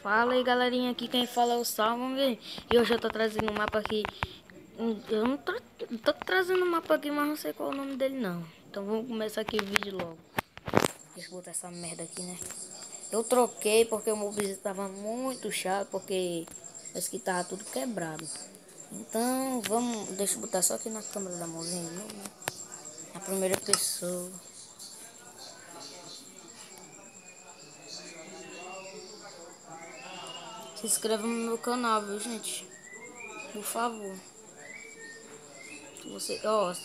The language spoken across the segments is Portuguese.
Fala aí, galerinha, aqui quem fala é o Salmo, e hoje eu tô trazendo um mapa aqui. Eu não tô trazendo um mapa aqui, mas não sei qual é o nome dele não. Então vamos começar aqui o vídeo logo. Deixa eu botar essa merda aqui, né? Eu troquei porque o meu bicho tava muito chato, porque parece que tava tudo quebrado. Então vamos, deixa eu botar só aqui na câmera da mãozinha, né? Na primeira pessoa. Se inscreva no meu canal, viu, gente? Por favor. Você, ó,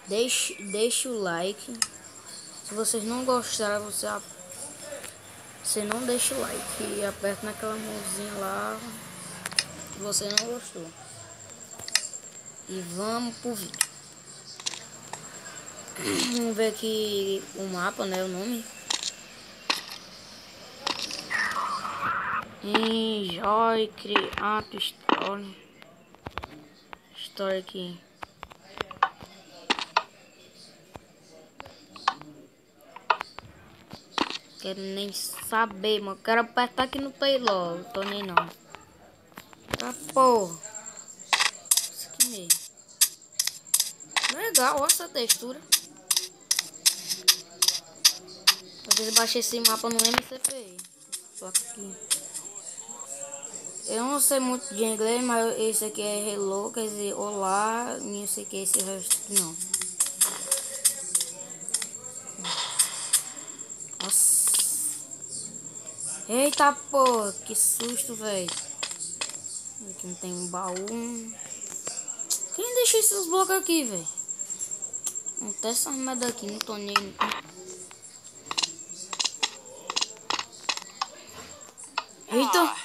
deixe o like. Se vocês não gostaram, você não deixa o like e aperta naquela mãozinha lá que você não gostou. E vamos pro vídeo. Vamos ver aqui o mapa, né? O nome. Enjoy Create Story. História aqui. Quero nem saber, mano. Quero apertar aqui no play logo. Tô nem não. Tá porra. Isso aqui mesmo. Legal, olha essa textura. Às vezes baixei esse mapa no MCP. Só que eu não sei muito de inglês, mas esse aqui é hello, quer dizer olá, não sei o que é esse resto aqui não. Nossa. Eita porra, que susto, velho. Aqui não tem um baú. Quem deixou esses blocos aqui, velho? Não tem essas merda aqui, não tô nem. Eita!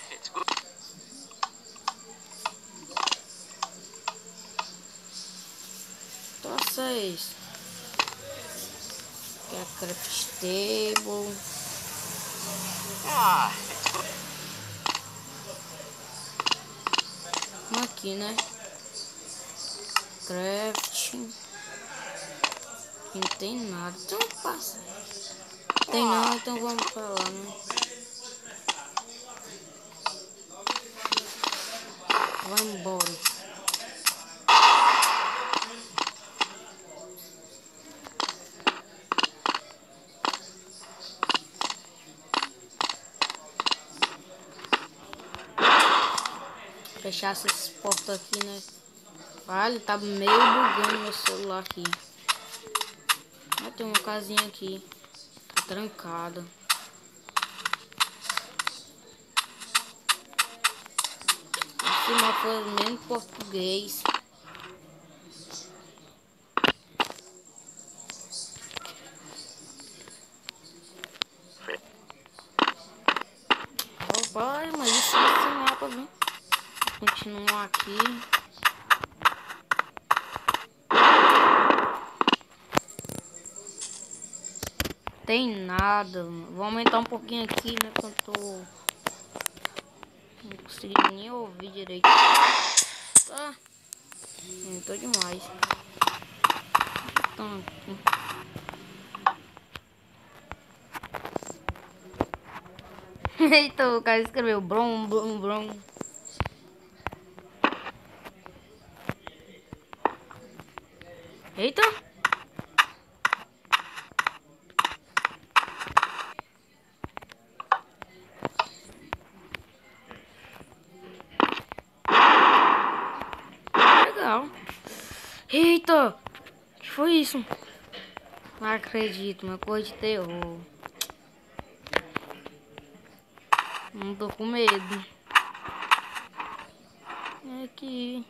Nossa, é isso. Aqui é a craft table. Aqui, né? Crafting. Não tem nada. Então passa. Tem não, então vamos pra lá, né? Vai embora. Fechar essas portas aqui, né? Olha, tá meio bugando meu celular aqui. Ah, tem uma casinha aqui. Tá trancada. Esse mapa é mesmo português. Opa, mas isso é esse mapa, viu? Vou continuar aqui. Tem nada. Vou aumentar um pouquinho aqui, né? Porque eu tô... não consegui nem ouvir direito. Tá. Aumentou demais. Então, aqui. Eita, o cara escreveu brum, brum, brum. Eita. Legal. Eita. O que foi isso? Não acredito, uma coisa de terror. Não tô com medo. É aqui.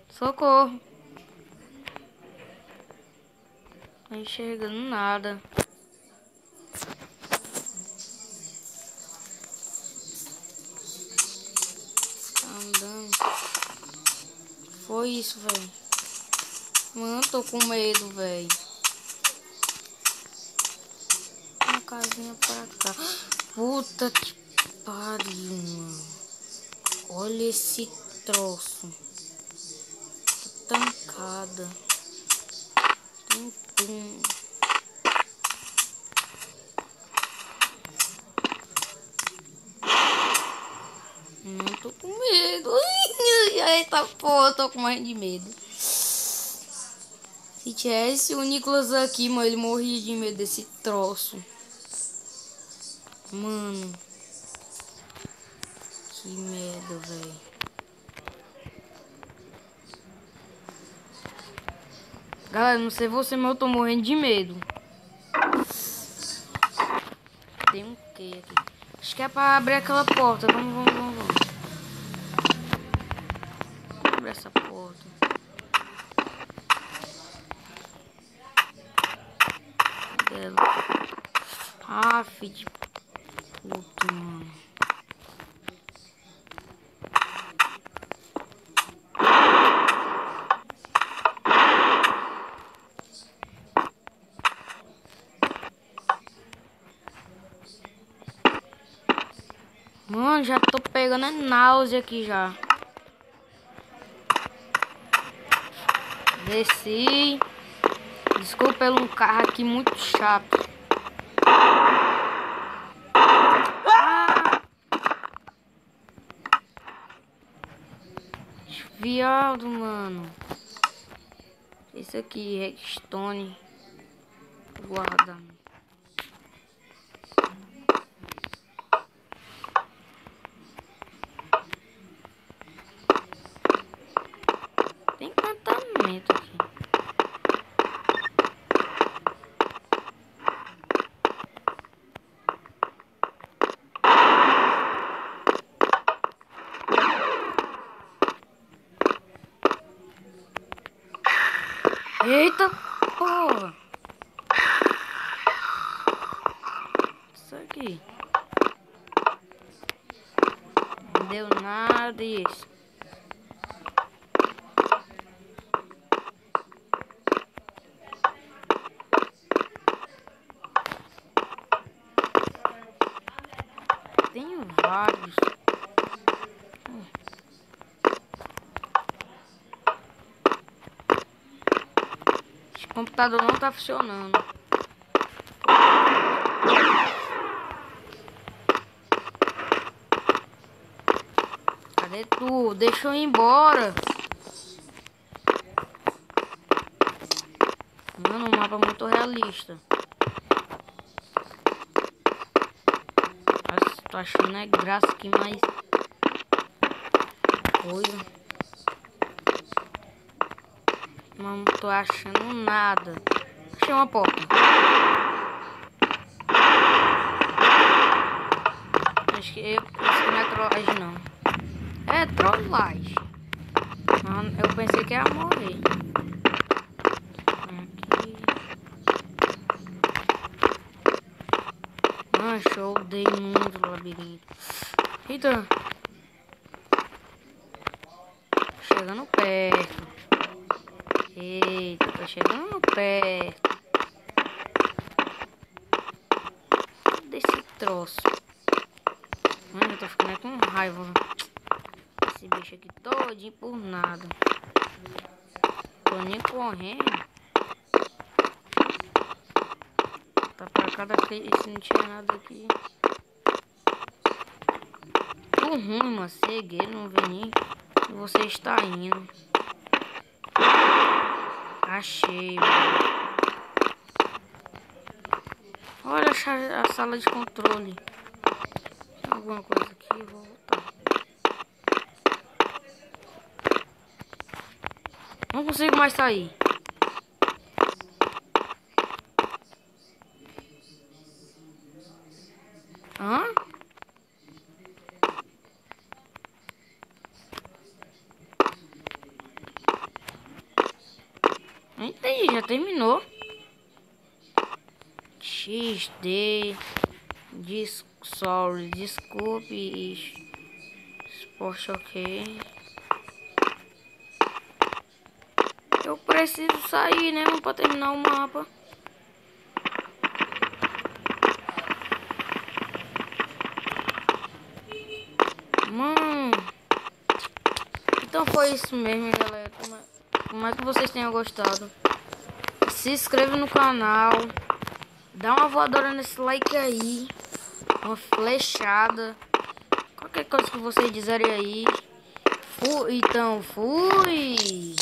Socorro. Não enxergando nada. Tá andando. Foi isso, velho. Mano, tô com medo, velho. Uma casinha pra cá. Puta que pariu, mano. Olha esse troço. Tá tancada. Tum. Não tô com medo. Eita porra, tô com mais de medo. Se tivesse o Nicolas aqui, mano, ele morria de medo desse troço. Mano. Que medo, velho. Galera, não sei você, mas eu tô morrendo de medo. Tem um quê aqui? Acho que é pra abrir aquela porta. Vamos. Vamos abrir essa porta. Dela. Ah, filho de puta, mano. Mano, já tô pegando a náusea aqui já. Desci. Desculpa pelo carro aqui muito chato. Ah! Viado, mano. Esse aqui, Redstone. Guarda. Tem encantamento aqui. Eita, porra. Isso aqui. Não deu nada disso. Tenho vários. Esse computador não tá funcionando. Cadê tu? Deixa eu ir embora. Mano, um mapa muito realista. Nossa, tô achando é graça aqui, mais coisa. Não tô achando nada. Achei uma porta. Acho que isso não é trollagem, não. É trollagem. Eu pensei que ia morrer. Aqui. Mancha, eu odeio muito o labirinto. Eita. Chegando perto. Eita, tô chegando perto. Desse troço. Mano, eu tô ficando com raiva. Esse bicho aqui todinho por nada. Tô nem correndo. Tá pra cada vez se não tinha nada aqui. Tô ruim, mano. Cegueiro, não vem nem. E você está indo. Achei, mano. Olha a sala de controle. Tem alguma coisa aqui? Vou voltar. Não consigo mais sair. Hã? Não entendi, já terminou. XD. Sorry, desculpe. Esporte, ok. Eu preciso sair, né, mano, pra terminar o mapa. Mano. Então foi isso mesmo, galera. Como é que vocês tenham gostado? Se inscreve no canal. Dá uma voadora nesse like aí. Uma flechada. qualquer coisa que vocês dizerem aí. Então, fui!